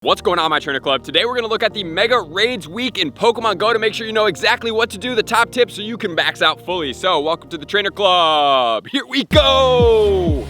What's going on, my trainer club? Today we're going to look at the Mega Raids week in Pokemon Go to make sure you know exactly what to do, the top tips so you can max out fully. So welcome to the trainer club. Here we go.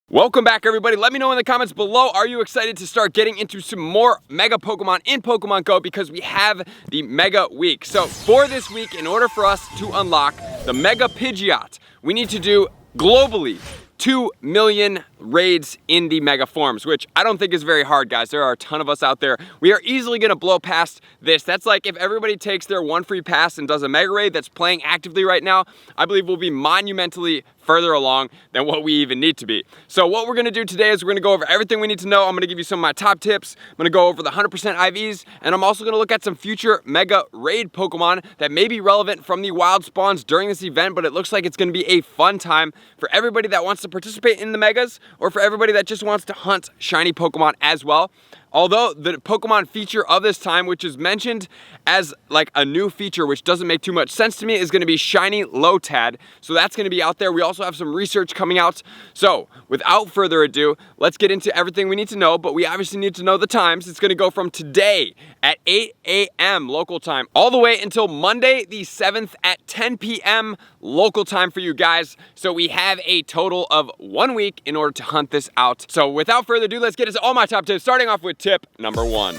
Welcome back, everybody. Let me know in the comments below, are you excited to start getting into some more Mega Pokemon in Pokemon Go, because we have the Mega Week. So for this week, in order for us to unlock the Mega Pidgeot, we need to do globally 2 million raids in the mega forms, which I don't think is very hard, guys. There are a ton of us out there. We are easily going to blow past this. That's like if everybody takes their one free pass and does a mega raid that's playing actively right now, I believe we'll be monumentally further along than what we even need to be. So what we're going to do today is we're going to go over everything we need to know. I'm going to give you some of my top tips. I'm going to go over the 100% IVs, and I'm also going to look at some future mega raid Pokemon that may be relevant from the wild spawns during this event, but it looks like it's going to be a fun time for everybody that wants to participate in the megas, or for everybody that just wants to hunt shiny Pokemon as well. Although the Pokemon feature of this time, which is mentioned as like a new feature, which doesn't make too much sense to me, is going to be shiny LOTAD. So that's going to be out there. We also have some research coming out. So without further ado, let's get into everything we need to know, but we obviously need to know the times. It's going to go from today at 8 a.m. local time all the way until Monday the 7th at 10 p.m. local time for you guys. So we have a total of 1 week in order to hunt this out. So without further ado, let's get into all my top tips, starting off with tip number 1.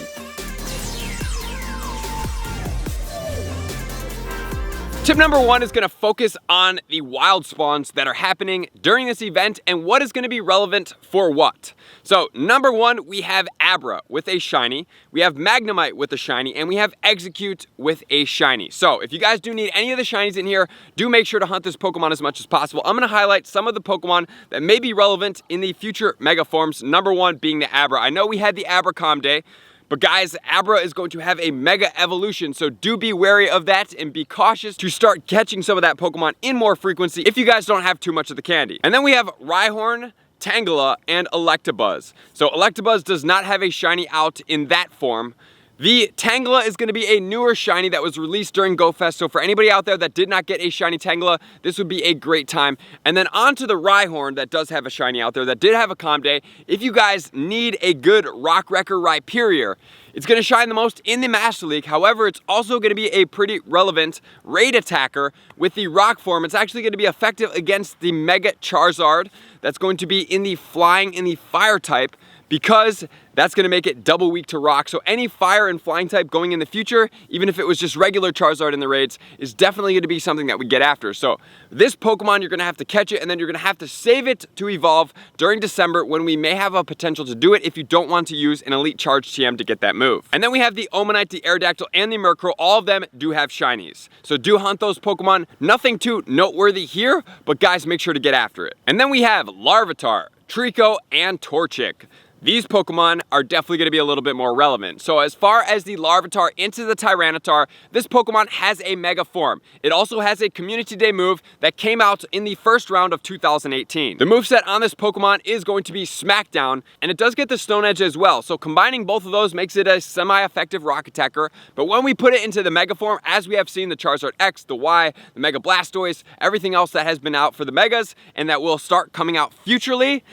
Tip number 1 is going to focus on the wild spawns that are happening during this event and what is going to be relevant for what. So number 1, we have Abra with a shiny, we have Magnemite with a shiny, and we have Execute with a shiny. So if you guys do need any of the shinies in here, do make sure to hunt this Pokemon as much as possible. I'm going to highlight some of the Pokemon that may be relevant in the future mega forms, number 1 being the Abra. I know we had the Abracom Day, but guys, Abra is going to have a mega evolution, so do be wary of that and be cautious to start catching some of that Pokemon in more frequency if you guys don't have too much of the candy. And then we have Rhyhorn, Tangela, and Electabuzz. So Electabuzz does not have a shiny out in that form. The Tangela is going to be a newer shiny that was released during GoFest, so for anybody out there that did not get a shiny Tangela, this would be a great time. And then on to the Rhyhorn that does have a shiny out there that did have a calm day. If you guys need a good Rock Wrecker Rhyperior, it's going to shine the most in the Master League. However, it's also going to be a pretty relevant raid attacker with the rock form. It's actually going to be effective against the Mega Charizard that's going to be in the flying and the fire type, because that's going to make it double weak to rock. So any fire and flying type going in the future, even if it was just regular Charizard in the raids, is definitely going to be something that we get after. So this Pokemon, you're going to have to catch it, and then you're going to have to save it to evolve during December, when we may have a potential to do it if you don't want to use an Elite Charge TM to get that move. And then we have the Omanite, the Aerodactyl, and the Murkrow. All of them do have shinies. So do hunt those Pokemon. Nothing too noteworthy here, but guys, make sure to get after it. And then we have Larvitar, Trico, and Torchic. These Pokemon are definitely going to be a little bit more relevant. So as far as the Larvitar into the Tyranitar, this Pokemon has a mega form. It also has a Community Day move that came out in the first round of 2018. The moveset on this Pokemon is going to be Smackdown, and it does get the Stone Edge as well. So combining both of those makes it a semi-effective rock attacker. But when we put it into the mega form, as we have seen the Charizard X, the Y, the Mega Blastoise, everything else that has been out for the Megas and that will start coming out futurely,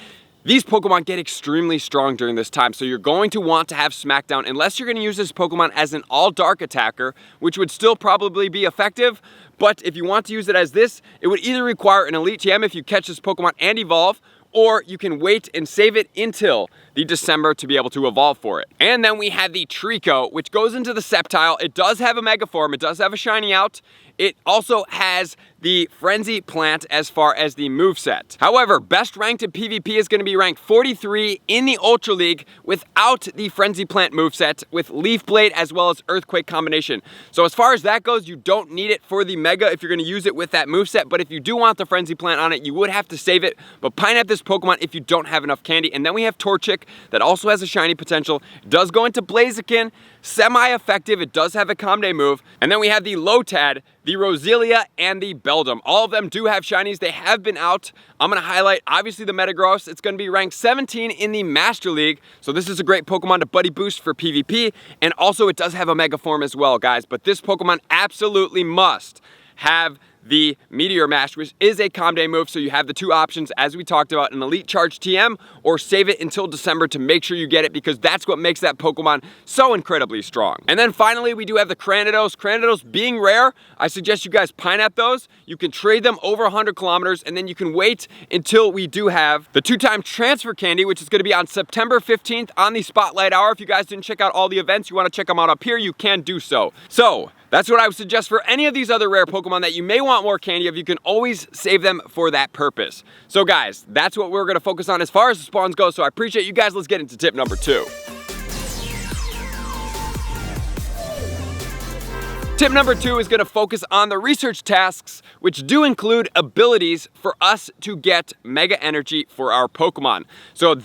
these Pokemon get extremely strong during this time, so you're going to want to have Smackdown unless you're going to use this Pokemon as an all-dark attacker, which would still probably be effective. But if you want to use it as this, it would either require an Elite TM if you catch this Pokemon and evolve, or you can wait and save it until the December to be able to evolve for it. And then we have the Trico, which goes into the Sceptile. It does have a Mega Form, it does have a shiny out. It also has the Frenzy Plant as far as the moveset. However, best ranked in PvP is going to be ranked 43 in the Ultra League without the Frenzy Plant moveset, with Leaf Blade as well as Earthquake combination. So as far as that goes, you don't need it for the Mega if you're going to use it with that moveset, but if you do want the Frenzy Plant on it, you would have to save it. But pine up this Pokemon if you don't have enough candy. And then we have Torchic that also has a shiny potential. It does go into Blaziken, semi-effective. It does have a Calm Day move. And then we have the LOTAD, the Roselia, and the Beldum. All of them do have shinies. They have been out. I'm going to highlight, obviously, the Metagross. It's going to be ranked 17 in the Master League. So this is a great Pokemon to buddy boost for PvP. And also, it does have a Mega Form as well, guys. But this Pokemon absolutely must have the Meteor Mash, which is a Calm Day move. So you have the two options, as we talked about, an Elite Charge TM or save it until December to make sure you get it, because that's what makes that Pokemon so incredibly strong. And then finally, we do have the Cranidos. Cranidos being rare, I suggest you guys Pinap those. You can trade them over 100 kilometers, and then you can wait until we do have the 2-time transfer candy, which is going to be on September 15th on the Spotlight Hour. If you guys didn't check out all the events, you want to check them out up here, you can do so. So that's what I would suggest for any of these other rare Pokemon that you may want more candy of. You can always save them for that purpose. So guys, that's what we're going to focus on as far as the spawns go. So I appreciate you guys. Let's get into tip number 2. Tip number 2 is going to focus on the research tasks, which do include abilities for us to get Mega Energy for our Pokemon. So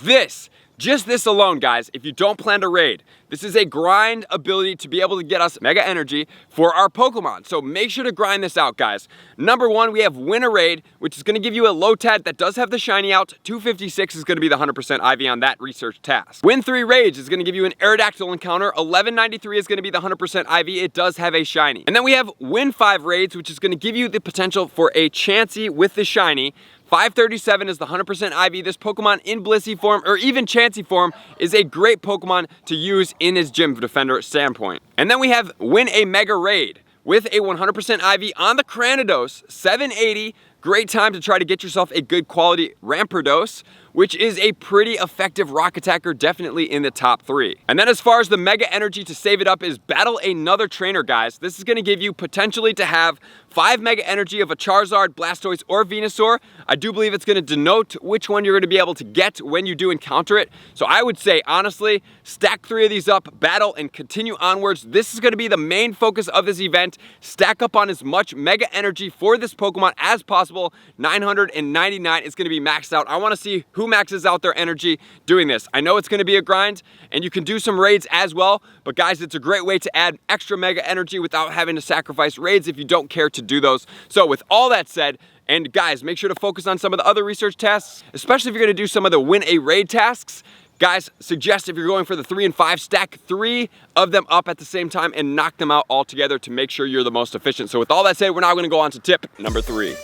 just this alone, guys, if you don't plan to raid, this is a grind ability to be able to get us Mega Energy for our Pokemon. So make sure to grind this out, guys. Number 1, we have Win a Raid, which is going to give you a LOTAD that does have the shiny out. 256 is going to be the 100% IV on that research task. Win 3 Raids is going to give you an Aerodactyl encounter. 1193 is going to be the 100% IV. It does have a shiny. And then we have Win 5 Raids, which is going to give you the potential for a Chansey with the shiny. 537 is the 100% IV. This Pokemon in Blissey form, or even Chansey form, is a great Pokemon to use in his Gym Defender standpoint. And then we have Win a Mega Raid with a 100% IV on the Cranidos. 780, great time to try to get yourself a good quality Rampardos, which is a pretty effective rock attacker, definitely in the top 3. And then as far as the Mega Energy to save it up is battle another trainer, guys. This is going to give you potentially to have 5 Mega Energy of a Charizard, Blastoise, or Venusaur. I do believe it's going to denote which one you're going to be able to get when you do encounter it. So I would say, honestly, stack 3 of these up, battle, and continue onwards. This is going to be the main focus of this event. Stack up on as much Mega Energy for this Pokemon as possible. 999 is going to be maxed out. I want to see who maxes out their energy doing this. I know it's going to be a grind, and you can do some raids as well, but guys, it's a great way to add extra Mega Energy without having to sacrifice raids if you don't care to do those. So with all that said, and guys, make sure to focus on some of the other research tasks, especially if you're going to do some of the Win a Raid tasks. Guys, suggest if you're going for the 3 and 5, stack 3 of them up at the same time and knock them out all together to make sure you're the most efficient. So with all that said, we're now going to go on to tip number 3.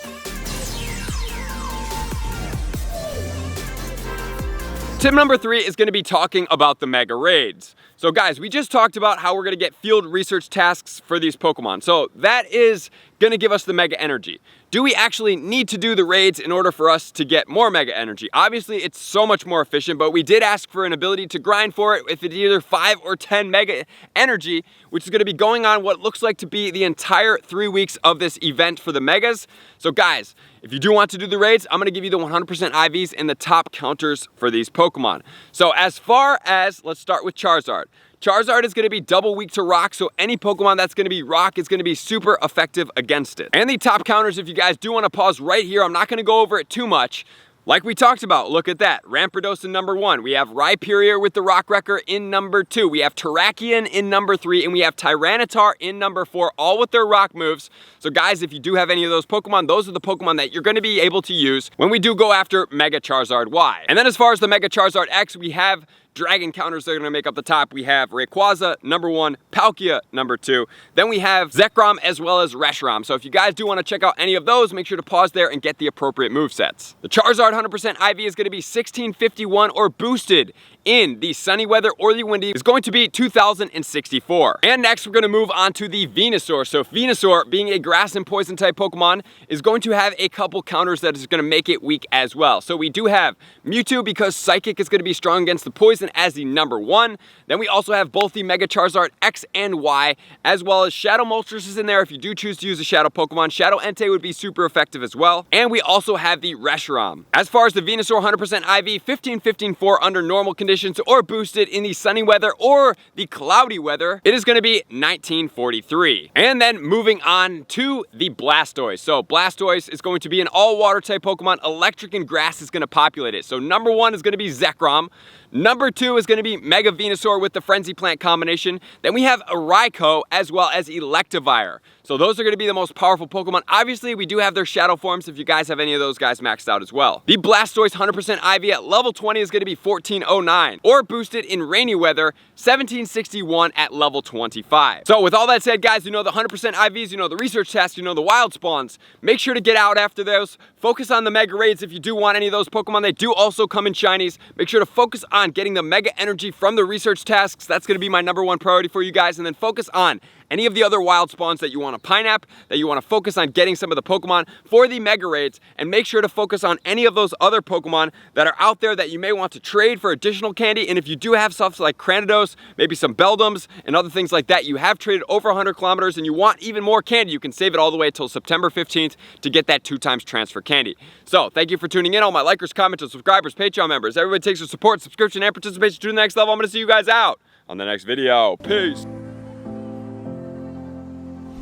Tip number 3 is going to be talking about the Mega Raids. So guys, we just talked about how we're going to get field research tasks for these Pokemon. So that is going to give us the Mega Energy. Do we actually need to do the raids in order for us to get more Mega Energy? Obviously, it's so much more efficient, but we did ask for an ability to grind for it if it's either 5 or 10 Mega Energy, which is going to be going on what looks like to be the entire 3 weeks of this event for the Megas. So guys, if you do want to do the raids, I'm going to give you the 100% IVs and the top counters for these Pokemon. So as far as, let's start with Charizard. Charizard is going to be double weak to rock, so any Pokemon that's going to be rock is going to be super effective against it. And the top counters, if you guys do want to pause right here, I'm not going to go over it too much. Like we talked about, look at that. Rampardos in number 1. We have Rhyperior with the Rock Wrecker in number 2. We have Terrakion in number 3. And we have Tyranitar in number 4, all with their rock moves. So guys, if you do have any of those Pokemon, those are the Pokemon that you're going to be able to use when we do go after Mega Charizard Y. And then as far as the Mega Charizard X, we have dragon counters that are going to make up the top. We have Rayquaza, number 1, Palkia, number 2. Then we have Zekrom as well as Reshiram. So if you guys do want to check out any of those, make sure to pause there and get the appropriate movesets. The Charizard 100% IV is going to be 1651 or boosted in the sunny weather or the windy is going to be 2064. And next we're going to move on to the Venusaur. So Venusaur, being a grass and poison type Pokemon, is going to have a couple counters that is going to make it weak as well. So we do have Mewtwo because Psychic is going to be strong against the poison as the number 1. Then we also have both the Mega Charizard X and Y, as well as Shadow Moltres is in there if you do choose to use a Shadow Pokemon. Shadow Entei would be super effective as well. And we also have the Reshiram. As far as the Venusaur 100% IV, 15-15-4 under normal conditions or boosted in the sunny weather or the cloudy weather, it is going to be 1943. And then moving on to the Blastoise. So Blastoise is going to be an all-water type Pokemon. Electric and grass is going to populate it. So number 1 is going to be Zekrom. Number 2 is going to be Mega Venusaur with the Frenzy Plant combination. Then we have a Raikou as well as Electivire. So those are going to be the most powerful Pokemon. Obviously, we do have their shadow forms if you guys have any of those guys maxed out as well. The Blastoise 100% IV at level 20 is going to be 1409, or boosted in rainy weather, 1761 at level 25. So with all that said, guys, you know the 100% IVs, you know the research tests, you know the wild spawns. Make sure to get out after those. Focus on the Mega Raids if you do want any of those Pokemon. They do also come in shinies. Make sure to focus on getting the Mega Energy from the research tasks. That's going to be my #1 priority for you guys. And then focus on any of the other wild spawns that you want to Pineapple, that you want to focus on getting some of the Pokemon for the Mega Raids, and make sure to focus on any of those other Pokemon that are out there that you may want to trade for additional candy. And if you do have stuff like Cranidos, maybe some Beldums, and other things like that, you have traded over 100 kilometers and you want even more candy, you can save it all the way until September 15th to get that 2x transfer candy. So thank you for tuning in, all my likers, commenters, subscribers, Patreon members. Everybody takes your support, subscription, and participation to the next level. I'm going to see you guys out on the next video. Peace.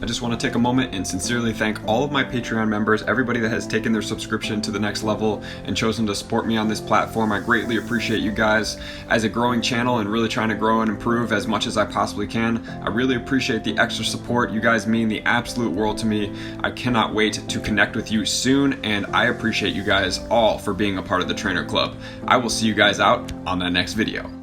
I just want to take a moment and sincerely thank all of my Patreon members, everybody that has taken their subscription to the next level and chosen to support me on this platform. I greatly appreciate you guys. As a growing channel and really trying to grow and improve as much as I possibly can, I really appreciate the extra support. You guys mean the absolute world to me. I cannot wait to connect with you soon, and I appreciate you guys all for being a part of the Trainer Club. I will see you guys out on the next video.